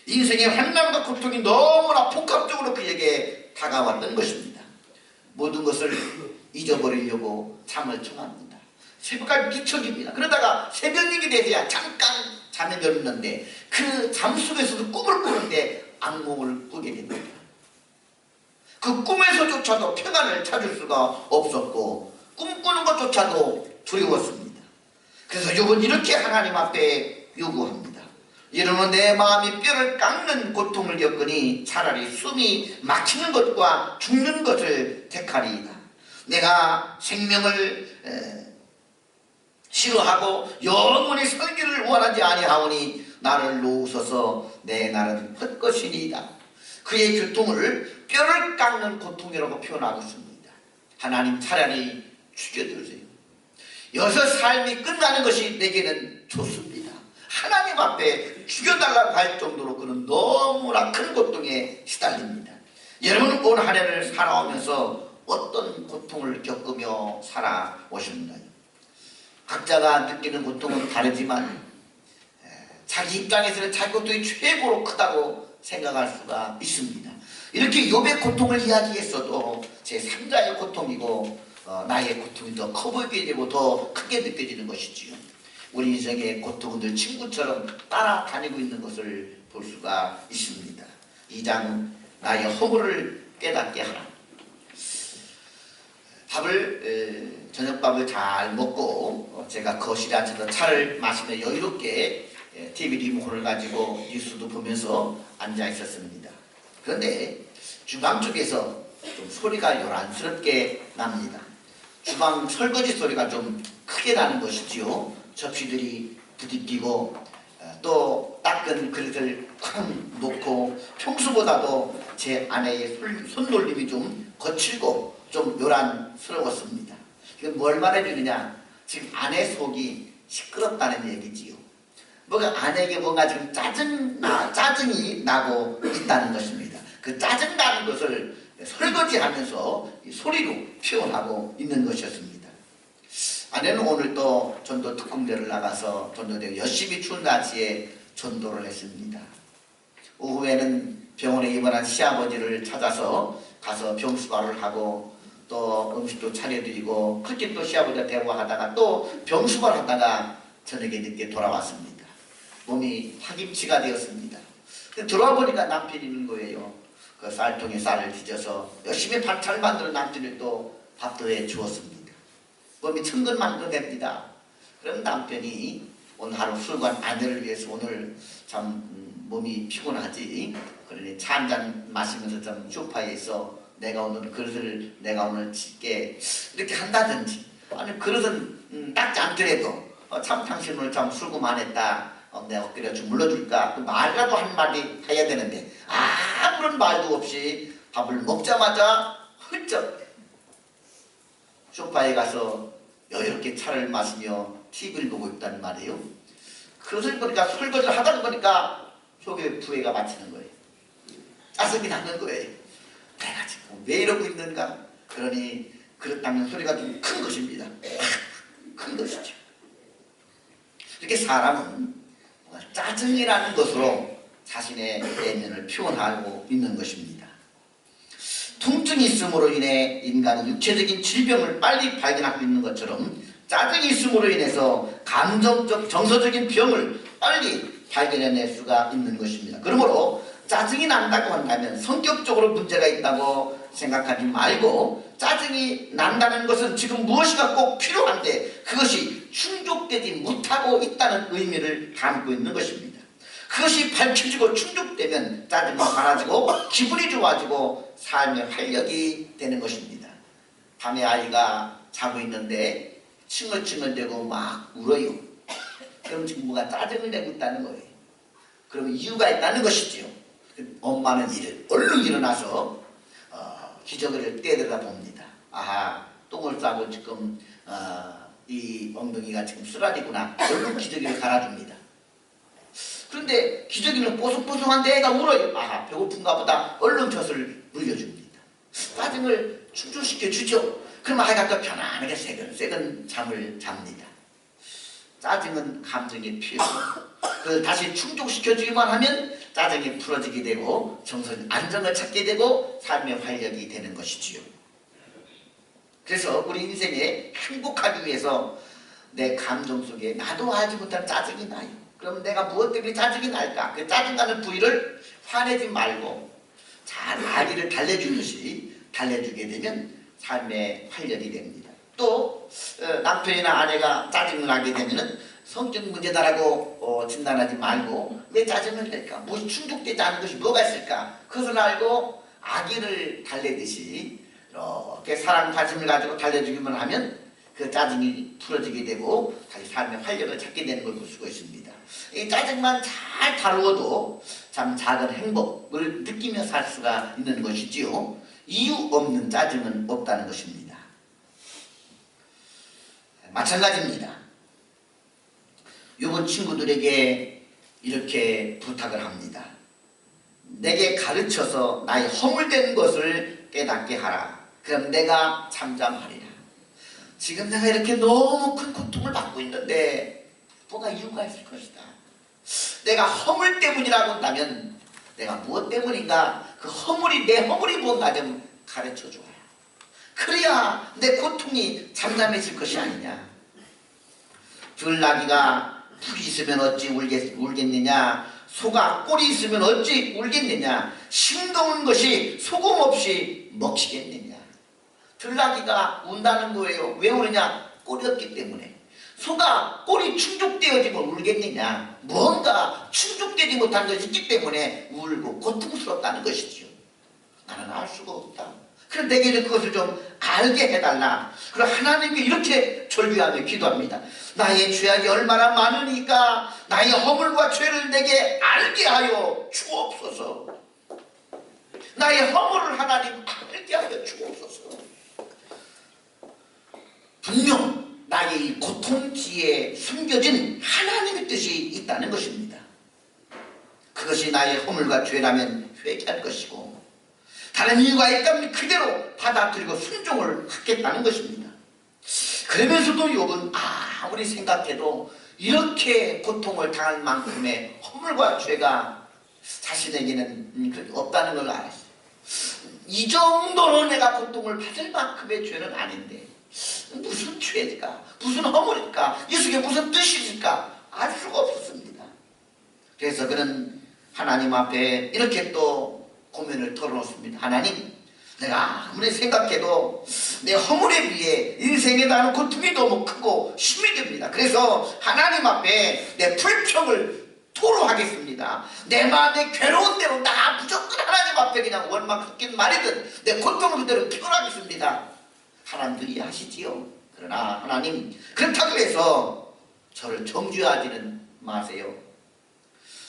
인생의 환난과 고통이 너무나 복합적으로 그에게 다가왔던 것입니다. 모든 것을 잊어버리려고 잠을 청합니다. 새벽까지 뒤척입니다. 그러다가 새벽녘이 되어야 잠깐 잠에 들었는데 그 잠 속에서도 꿈을 꾸는데 악몽을 꾸게 됩니다. 그 꿈에서조차도 평안을 찾을 수가 없었고 꿈꾸는 것조차도 두려웠습니다. 그래서 욥은 이렇게 하나님 앞에 요구합니다. 이러면 내 마음이 뼈를 깎는 고통을 겪으니 차라리 숨이 막히는 것과 죽는 것을 택하리이다. 내가 생명을 싫어하고 영원히 살기를 원하지 아니하오니 나를 놓으소서 내 날은 헛것이니이다. 그의 고통을 뼈를 깎는 고통이라고 표현하고 있습니다. 하나님 차라리 죽여주세요. 여기서 삶이 끝나는 것이 내게는 좋습니다. 하나님 앞에 죽여달라고 할 정도로 그는 너무나 큰 고통에 시달립니다. 여러분은 올 한 해를 살아오면서 어떤 고통을 겪으며 살아오셨나요? 각자가 느끼는 고통은 다르지만 자기 입장에서는 자기 고통이 최고로 크다고 생각할 수가 있습니다. 이렇게 욥의 고통을 이야기했어도 제3자의 고통이고 나의 고통이 더 커 보이게 되고 더 크게 느껴지는 것이지요. 우리 인생의 고통은 늘 친구처럼 따라다니고 있는 것을 볼 수가 있습니다. 2장 나의 허물을 깨닫게 하라. 저녁밥을 잘 먹고 제가 거실에 앉아서 차를 마시며 여유롭게 TV 리모컨을 가지고 뉴스도 보면서 앉아 있었습니다. 그런데 주방 쪽에서 좀 소리가 요란스럽게 납니다. 주방 설거지 소리가 좀 크게 나는 것이지요. 접시들이 부딪히고 또 닦은 그릇을 쾅 놓고 평소보다도 제 아내의 손놀림이 좀 거칠고 좀 요란스러웠습니다. 이건 뭘 말해주느냐? 지금 아내 속이 시끄럽다는 얘기지요. 뭔가 아내에게 뭔가 지금 짜증이 나고 있다는 것입니다. 그 짜증나는 것을 설거지하면서 소리로 표현하고 있는 것이었습니다. 아내는 오늘 또 전도 특공대를 나가서 전도대 열심히 추운 날씨에 전도를 했습니다. 오후에는 병원에 입원한 시아버지를 찾아서 가서 병수발을 하고 또 음식도 차려드리고 그렇게 또 시아버지와 대화하다가 또 병수발 하다가 저녁에 늦게 돌아왔습니다. 몸이 파김치가 되었습니다. 들어와 보니까 남편이 있는 거예요. 그 쌀통에 쌀을 뒤져서 열심히 반찬을 만들어 남편을 또 밥도 해 주었습니다. 몸이 천근만근됩니다. 그럼 남편이 오늘 하루 술관 아내를 위해서 오늘 참 몸이 피곤하지. 그러니 차 한잔 마시면서 좀 소파에서 내가 오늘 그릇을 내가 오늘 칠게 이렇게 한다든지 아니 그릇은 닦지 않더라도 참 당신 오늘 참 수고 많았다. 내 어깨를 좀 물러줄까? 그 말이라도 한마디 해야 되는데 아무런 말도 없이 밥을 먹자마자 훌쩍 소파에 가서 여유롭게 차를 마시며 TV를 보고 있단 말이에요. 그것을 보니까 설거지를 하다 보니까 속에 부해가 맞히는 거예요. 짜증이 나는 거예요. 내가 지금 왜 이러고 있는가? 그러니 그릇 닦는 소리가 좀 큰 것입니다. 큰 것이죠. 이렇게 사람은 짜증이라는 것으로 자신의 내면을 표현하고 있는 것입니다. 통증이 있음으로 인해 인간은 육체적인 질병을 빨리 발견하고 있는 것처럼 짜증이 있음으로 인해서 감정적, 정서적인 병을 빨리 발견해낼 수가 있는 것입니다. 그러므로 짜증이 난다고 한다면 성격적으로 문제가 있다고 생각하지 말고 짜증이 난다는 것은 지금 무엇이가 꼭 필요한데 그것이 충족되지 못하고 있다는 의미를 담고 있는 것입니다. 그것이 밝혀지고 충족되면 짜증이 사라지고 기분이 좋아지고 삶의 활력이 되는 것입니다. 밤에 아이가 자고 있는데 칭얼칭얼대고 막 울어요. 그럼 지금 뭐가 짜증을 내고 있다는 거예요. 그러면 이유가 있다는 것이지요. 엄마는 얼른 일어나서 기저귀를 떼들어 봅니다. 아하, 똥을 싸고 지금 이 엉덩이가 지금 쓰라리구나. 얼른 기저귀를 갈아줍니다. 그런데 기저귀는 뽀송뽀송한데 애가 울어요. 아하, 배고픈가 보다. 얼른 젖을 물려줍니다. 짜증을 충족시켜 주죠. 그럼 아이가 또 편안하게 새근 잠을 잡니다. 짜증은 감정의 표현. 그걸 다시 충족시켜주기만 하면 짜증이 풀어지게 되고 정서적 안정을 찾게 되고 삶의 활력이 되는 것이지요. 그래서 우리 인생에 행복하기 위해서 내 감정 속에 나도 알지 못한 짜증이 나요. 그럼 내가 무엇 때문에 짜증이 날까? 그 짜증나는 부위를 화내지 말고 잘 아기를 달래주듯이 달래주게 되면 삶의 활력이 됩니다. 또 남편이나 아내가 짜증을 나게 되면 성격 문제다라고 진단하지 말고 왜 짜증을 낼까? 무엇이 충족되지 않은 것이 뭐가 있을까? 그것을 알고 아기를 달래듯이 이렇게 사랑 관심을 가지고 달래주기만 하면 그 짜증이 풀어지게 되고 다시 삶의 활력을 찾게 되는 걸 볼 수가 있습니다. 이 짜증만 잘 다루어도 참 작은 행복을 느끼며 살 수가 있는 것이지요. 이유 없는 짜증은 없다는 것입니다. 마찬가지입니다. 욥은 친구들에게 이렇게 부탁을 합니다. 내게 가르쳐서 나의 허물된 것을 깨닫게 하라. 그럼 내가 잠잠하리라. 지금 내가 이렇게 너무 큰 고통을 받고 있는데 뭐가 이유가 있을 것이다. 내가 허물 때문이라고 한다면 내가 무엇 때문인가? 그 허물이 내 허물이 뭔가 좀 가르쳐줘야. 그래야 내 고통이 잠잠해질 것이 아니냐. 들나귀가 풀이 있으면 어찌 울겠느냐. 소가 꼴이 있으면 어찌 울겠느냐. 싱거운 것이 소금 없이 먹히겠느냐. 들나귀가 운다는 거예요. 왜 우느냐? 꼴이 없기 때문에. 소가 꼴이 충족되어지면 울겠느냐. 뭔가 충족되지 못한 것이 있기 때문에 울고 고통스럽다는 것이지요. 나는 알 수가 없다. 그럼 내게 그것을 좀 알게 해달라. 그럼 하나님께 이렇게 절규하며 기도합니다. 나의 죄악이 얼마나 많으니까 나의 허물과 죄를 내게 알게 하여 주옵소서. 나의 허물을 하나님 알게 하여 주옵소서. 분명 나의 이 고통 뒤에 숨겨진 하나님의 뜻이 있다는 것입니다. 그것이 나의 허물과 죄라면 회개할 것이고 다른 이유가 있다면 그대로 받아들이고 순종을 하겠다는 것입니다. 그러면서도 욥은 아무리 생각해도 이렇게 고통을 당할 만큼의 허물과 죄가 자신에게는 없다는 걸 알았어요. 이 정도로 내가 고통을 받을 만큼의 죄는 아닌데 무슨 죄일까? 무슨 허물일까? 이 속에 무슨 뜻이 있을까? 알 수가 없었습니다. 그래서 그는 하나님 앞에 이렇게 또 고민을 털어놓습니다. 하나님, 내가 아무리 생각해도 내 허물에 비해 인생에 대한 고통이 너무 크고 힘이 듭니다. 그래서 하나님 앞에 내 불평을 토로하겠습니다. 내 마음의 괴로운 대로 나 무조건 하나님 앞에 그냥 원망 섞인 말이든 내 고통을 그대로 표현하겠습니다. 하나님도 이해하시지요. 그러나 하나님, 그렇다고 해서 저를 정죄하지는 마세요.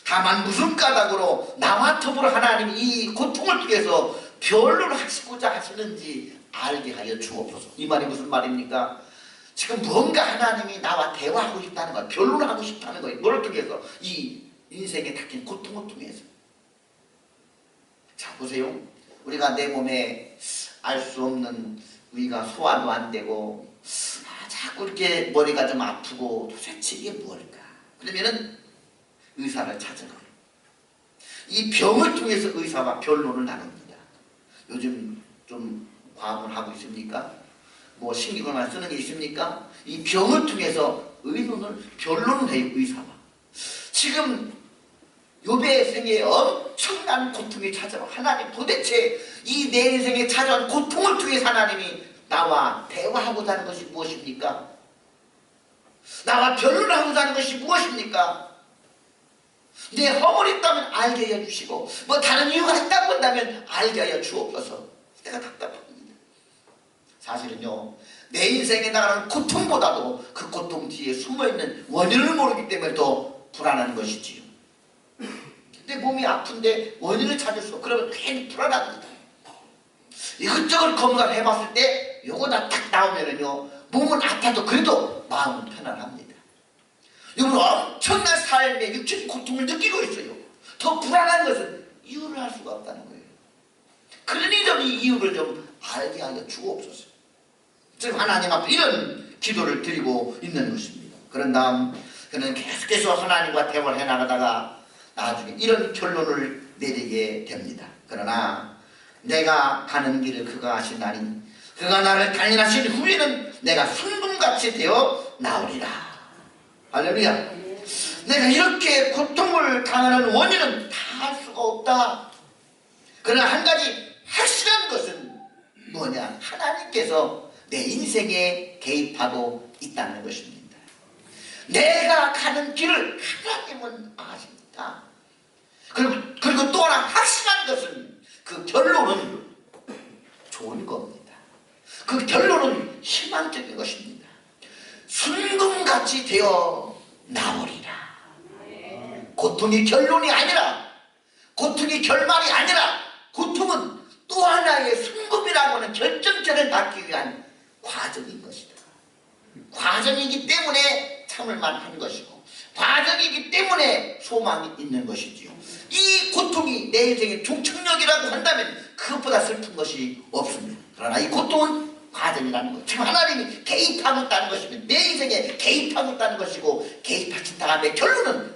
다만 무슨 까닭으로 나와 더불어 하나님이 이 고통을 통해서 변론을 하시고자 하시는지 알게 하여 주옵소서. 이 말이 무슨 말입니까? 지금 뭔가 하나님이 나와 대화하고 싶다는 거예요. 변론을 하고 싶다는 거예요. 뭐를 통해서? 이 인생에 닥친 고통을 통해서. 자, 보세요. 우리가 내 몸에 알 수 없는 위가 소화도 안 되고 자꾸 이렇게 머리가 좀 아프고 도대체 이게 뭘까? 그러면은 의사를 찾으라. 이 병을 통해서 의사와 변론을 나눕니다. 요즘 좀 과학을 하고 있습니까? 뭐 신경을 쓰는 게 있습니까? 이 병을 통해서 변론을 해요. 의사와. 지금 욥의 생에 엄청난 고통이 찾아와. 하나님, 도대체 이 내 인생에 찾아온 고통을 통해서 하나님이 나와 대화하고자 하는 것이 무엇입니까? 나와 변론하고자 하는 것이 무엇입니까? 내 허물이 있다면 알게 하여 주시고 뭐 다른 이유가 있다고 한다면 알게 하여 주옵소서. 내가 답답합니다. 사실은요, 내 인생에 나가는 고통보다도 그 고통 뒤에 숨어있는 원인을 모르기 때문에 더 불안한 것이지요. 내 몸이 아픈데 원인을 찾을 수 없고 그러면 괜히 불안합니다. 이것저것 검사를 해봤을 때 요거다 딱 나오면은요, 몸은 아파도 그래도 마음은 편안합니다. 이건 엄청난 삶의 육체적 고통을 느끼고 있어요. 더 불안한 것은 이유를 알 수가 없다는 거예요. 그러니 좀 이 이유를 좀 알게 하여 주옵소서. 지금 하나님 앞에 이런 기도를 드리고 있는 것입니다. 그런 다음 그는 계속해서 하나님과 대화를 해나가다가 나중에 이런 결론을 내리게 됩니다. 그러나 내가 가는 길을 그가 아시나니 그가 나를 단련하신 후에는 내가 순금같이 되어 나오리라. 할렐루야. 내가 이렇게 고통을 당하는 원인은 다 알 수가 없다. 그러나 한 가지 확실한 것은 뭐냐? 하나님께서 내 인생에 개입하고 있다는 것입니다. 내가 가는 길을 하나님은 아십니다. 그리고 또 하나 확실한 것은 그 결론은 좋은 겁니다. 그 결론은 희망적인 것입니다. 순금같이 되어 나오리라. 고통이 결론이 아니라, 고통이 결말이 아니라, 고통은 또 하나의 순금이라고 하는 결정점을 받기 위한 과정인 것이다. 과정이기 때문에 참을만 한 것이고, 과정이기 때문에 소망이 있는 것이지요. 이 고통이 내 인생의 종착역이라고 한다면 그것보다 슬픈 것이 없습니다. 그러나 이 고통은 과정이라는 것, 지금 하나님이 개입하고 있다는 것이면 내 인생에 개입하고 있다는 것이고, 개입하신 다음에 결론은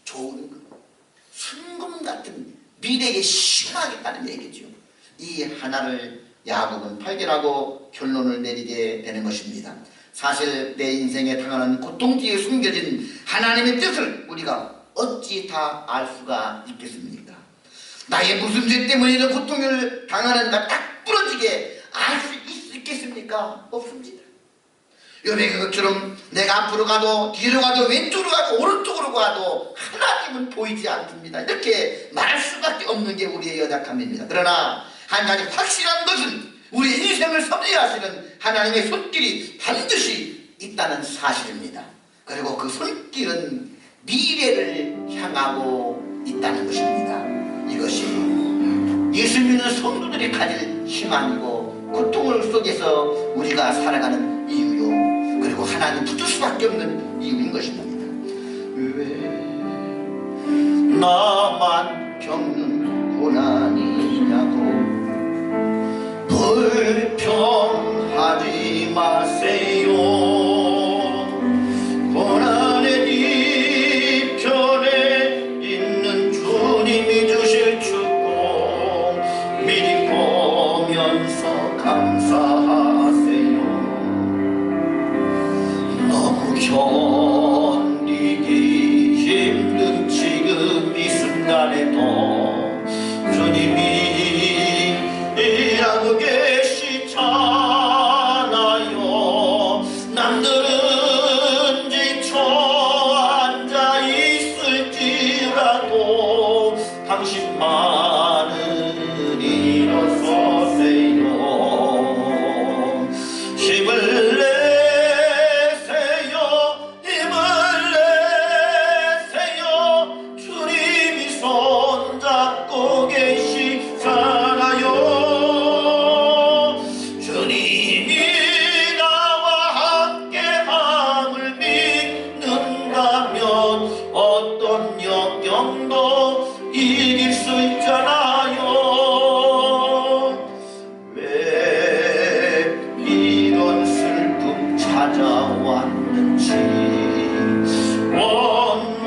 좋은 것, 순금 같은 미래에 희망하겠다는 얘기죠. 이 하나를 야곱은 발견하고 결론을 내리게 되는 것입니다. 사실 내 인생에 당하는 고통 뒤에 숨겨진 하나님의 뜻을 우리가 어찌 다 알 수가 있겠습니까? 나의 무슨 죄 때문에 이런 고통을 당하는가 딱 부러지게 알 수 있겠습니까? 없습니다. 욥의 그것처럼 내가 앞으로 가도 뒤로 가도 왼쪽으로 가도 오른쪽으로 가도 하나님은 보이지 않습니다. 이렇게 말할 수밖에 없는 게 우리의 연약함입니다. 그러나 한 가지 확실한 것은 우리 인생을 섭리하시는 하나님의 손길이 반드시 있다는 사실입니다. 그리고 그 손길은 미래를 향하고 있다는 것입니다. 이것이 예수 믿는 성도들이 가질 희망이고 고통을 속에서 우리가 살아가는 이유요, 그리고 하나님 붙을 수밖에 없는 이유인 것입니다. 왜 나만 겪는 고난이냐고 불평하지 마세요. 고난의 뒤편에 있는 주님이 주실 축복 미리 보면서 감사하세요. 너무 견디기 힘든 지금 이 순간에도 주님이 일하고 계시잖아요. 남들은 지쳐 앉아 있을지라도 당신만은 일어서세요. 힘을 내세요. 힘을 내세요. 주님이 손잡고 계시잖아요. 주님이 나와 함께함을 믿는다면 어떤 역경도 이길 수 있잖아요. 왜 이런 슬픔 찾아왔는지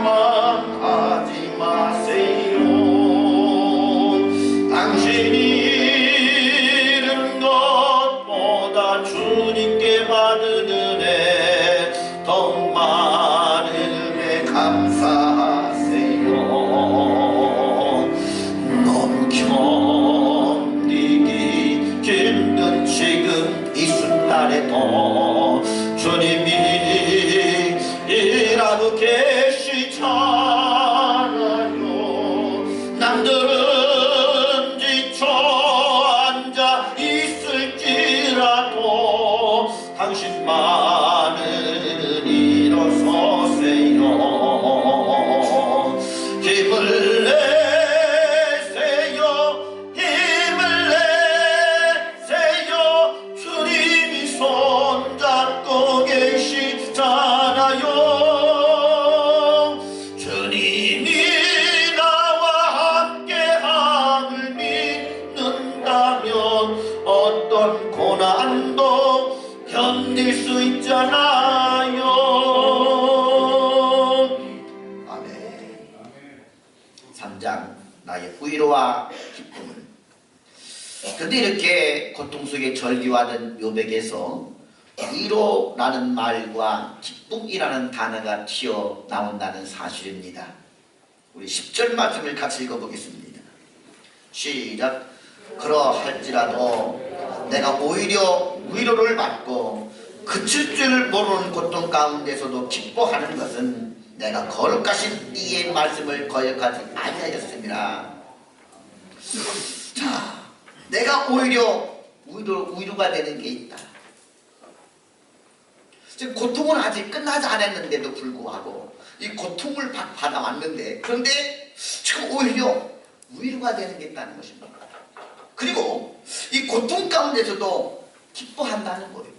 원망하지 마세요. 당신이 잃은 것보다 주님께 받은 은혜 더욱 많은 은혜 감사하세요. 너무 견디기 힘든 지금 이 순간에도 주님이 일하고 계시잖아요. 남들은 지쳐 앉아 있을지라도 당신만은 일어서세요. 힘을 내세요. 힘을 내세요. 주님이 손잡고 계시잖아요. 주님이 나와 함께함을 믿는다면 어떤 고난도 견딜 수 있다. 위로와 기쁨을. 그런데 이렇게 고통 속에 절규하던 욥에게서 위로라는 말과 기쁨이라는 단어가 튀어나온다는 사실입니다. 우리 10절 말씀을 같이 읽어보겠습니다. 시작. 그러할지라도 내가 오히려 위로를 받고 그칠 줄 모르는 고통 가운데서도 기뻐하는 것은 내가 거룩하신 이의 말씀을 거역하지 아니하였습니다. 자, 내가 오히려 위로가 되는 게 있다. 지금 고통은 아직 끝나지 않았는데도 불구하고 이 고통을 받아왔는데, 그런데 지금 오히려 위로가 되는 게 있다는 것입니다. 그리고 이 고통 가운데서도 기뻐한다는 거예요.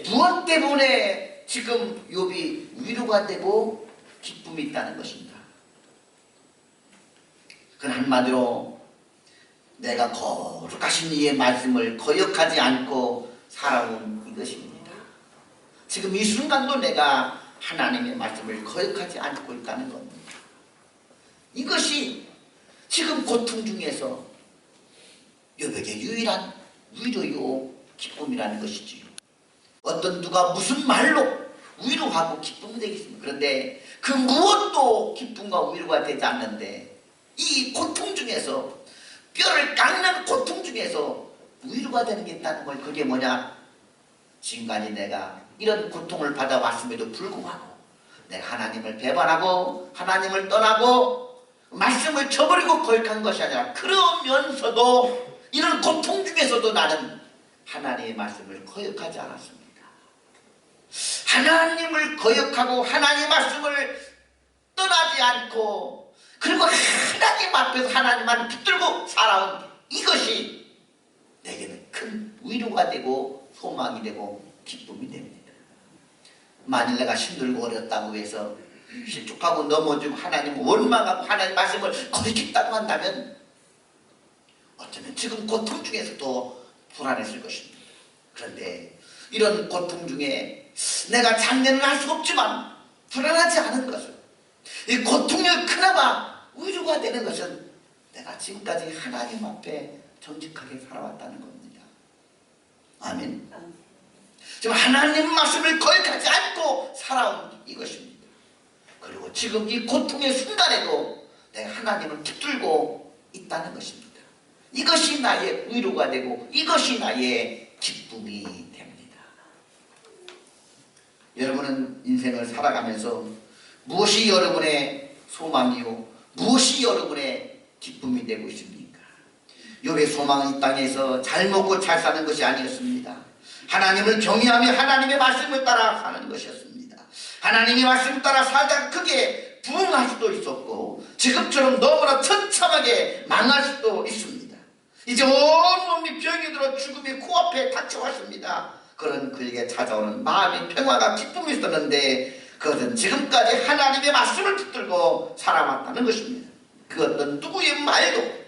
무엇 때문에 지금 욥이 위로가 되고 기쁨이 있다는 것입니다. 그건 한마디로 내가 거룩하신 이의 말씀을 거역하지 않고 살아온 이것입니다. 지금 이 순간도 내가 하나님의 말씀을 거역하지 않고 있다는 겁니다. 이것이 지금 고통 중에서 욥에게 유일한 위로요 기쁨이라는 것이지요. 어떤 누가 무슨 말로 위로하고 기쁨이 되겠습니까? 그런데 그 무엇도 기쁨과 위로가 되지 않는데 이 고통 중에서, 뼈를 깎는 고통 중에서 위로가 되는 게 있다는 걸, 그게 뭐냐? 지금까지 내가 이런 고통을 받아왔음에도 불구하고 내가 하나님을 배반하고 하나님을 떠나고 말씀을 저버리고 거역한 것이 아니라, 그러면서도 이런 고통 중에서도 나는 하나님의 말씀을 거역하지 않았습니다. 하나님을 거역하고 하나님의 말씀을 떠나지 않고, 그리고 하나님 앞에서 하나님만 붙들고 살아온 이것이 내게는 큰 위로가 되고 소망이 되고 기쁨이 됩니다. 만일 내가 힘들고 어렵다고 해서 실족하고 넘어지고 하나님을 원망하고 하나님 말씀을 거역했다고 한다면 어쩌면 지금 고통 중에서도 불안했을 것입니다. 그런데 이런 고통 중에 내가 장례는 할 수 없지만 불안하지 않은 것은, 이 고통이 그나마 위로가 되는 것은 내가 지금까지 하나님 앞에 정직하게 살아왔다는 겁니다. 아멘. 지금 하나님 말씀을 거역하지 않고 살아온 이것입니다. 그리고 지금 이 고통의 순간에도 내가 하나님을 붙들고 있다는 것입니다. 이것이 나의 위로가 되고 이것이 나의 기쁨이 됩니다. 여러분은 인생을 살아가면서 무엇이 여러분의 소망이요, 무엇이 여러분의 기쁨이 되고 있습니까? 욥의 소망은 이 땅에서 잘 먹고 잘 사는 것이 아니었습니다. 하나님을 경외하며 하나님의 말씀을 따라 사는 것이었습니다. 하나님의 말씀을 따라 살다가 크게 부흥할 수도 있었고, 지금처럼 너무나 처참하게 망할 수도 있습니다. 이제 온몸이 병이 들어 죽음이 코앞에 닥쳐왔습니다. 그런 그에게 찾아오는 마음의 평화가 기쁨이 있었는데, 그것은 지금까지 하나님의 말씀을 붙들고 살아왔다는 것입니다. 그 어떤 누구의 말도,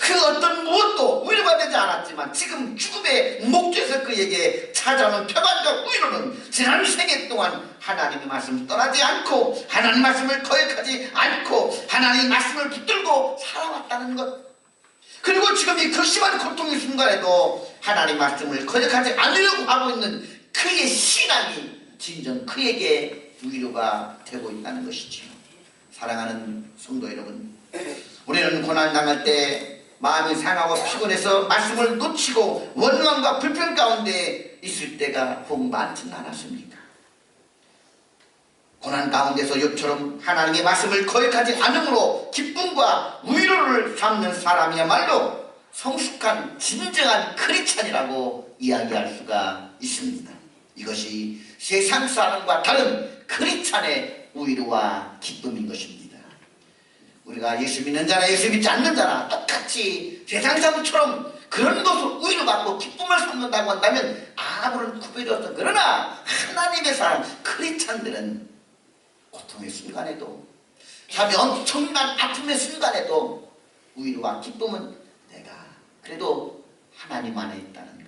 그 어떤 무엇도 위로가 되지 않았지만 지금 죽음의 목전에서 그에게 찾아오는 평안과 위로는 지난 생애 동안 하나님의 말씀을 떠나지 않고 하나님의 말씀을 거역하지 않고 하나님의 말씀을 붙들고 살아왔다는 것. 그리고 지금 이 극심한 고통의 순간에도 하나님의 말씀을 거역하지 않으려고 하고 있는 그의 신앙이 진정 그에게 위로가 되고 있다는 것이지요. 사랑하는 성도 여러분, 우리는 고난당할 때 마음이 상하고 피곤해서 말씀을 놓치고 원망과 불평 가운데 있을 때가 혹 많지는 않았습니까? 고난 가운데서 욥처럼 하나님의 말씀을 거역하지 않음으로 기쁨과 위로를 삼는 사람이야말로 성숙한 진정한 크리스찬이라고 이야기할 수가 있습니다. 이것이 세상 사람과 다른 크리스찬의 위로와 기쁨인 것입니다. 우리가 예수 믿는 자나 예수 믿지 않는 자나 똑같이 세상 사람처럼 그런 것을 위로받고 기쁨을 삼는다고 한다면 아무런 구별이 없어. 그러나 하나님의 사람 크리스찬들은 고통의 순간에도, 삶의 엄청난 아픔의 순간에도 위로와 기쁨은 내가 그래도 하나님 안에 있다는 것,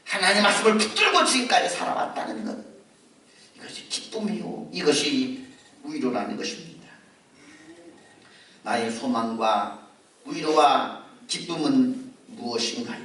하나님 말씀을 붙들고 지금까지 살아왔다는 것, 이것이 기쁨이요, 이것이 위로라는 것입니다. 나의 소망과 위로와 기쁨은 무엇인가요?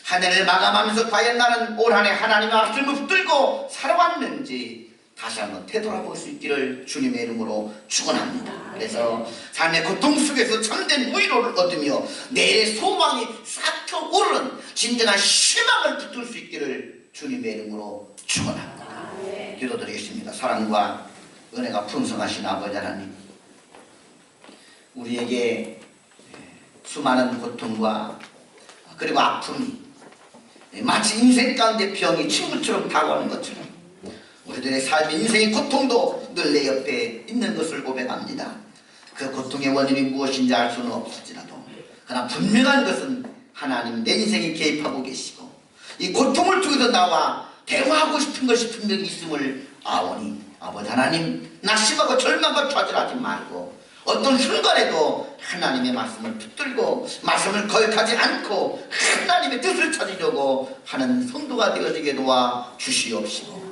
한 해를 마감하면서 과연 나는 올 한 해 하나님의 말씀을 붙들고 살아왔는지 다시 한번 되돌아볼 수 있기를 주님의 이름으로 축원합니다. 그래서 삶의 고통 속에서 참된 위로를 얻으며 내일의 소망이 싹터 오르는 진정한 희망을 붙들 수 있기를 주님의 이름으로 축원합니다. 기도드리겠습니다. 사랑과 은혜가 풍성하신 아버지 하나님, 우리에게 수많은 고통과 그리고 아픔이 마치 인생 가운데 병이 친구처럼 다가오는 것처럼 우리들의 삶의 인생의 고통도 늘 내 옆에 있는 것을 고백합니다. 그 고통의 원인이 무엇인지 알 수는 없을지라도 그러나 분명한 것은 하나님 내 인생에 개입하고 계시고 이 고통을 통해서 나와 대화하고 싶은 것이 분명히 있음을 아오니 아버지 하나님, 낙심하고 절망과 좌절하지 말고 어떤 순간에도 하나님의 말씀을 붙들고 말씀을 거역하지 않고 하나님의 뜻을 찾으려고 하는 성도가 되어지게 도와 주시옵시고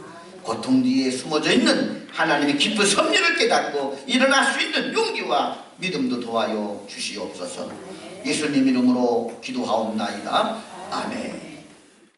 고통 뒤에 숨어져 있는 하나님의 깊은 섭리를 깨닫고 일어날 수 있는 용기와 믿음도 도와요 주시옵소서. 예수님 이름으로 기도하옵나이다. 아멘.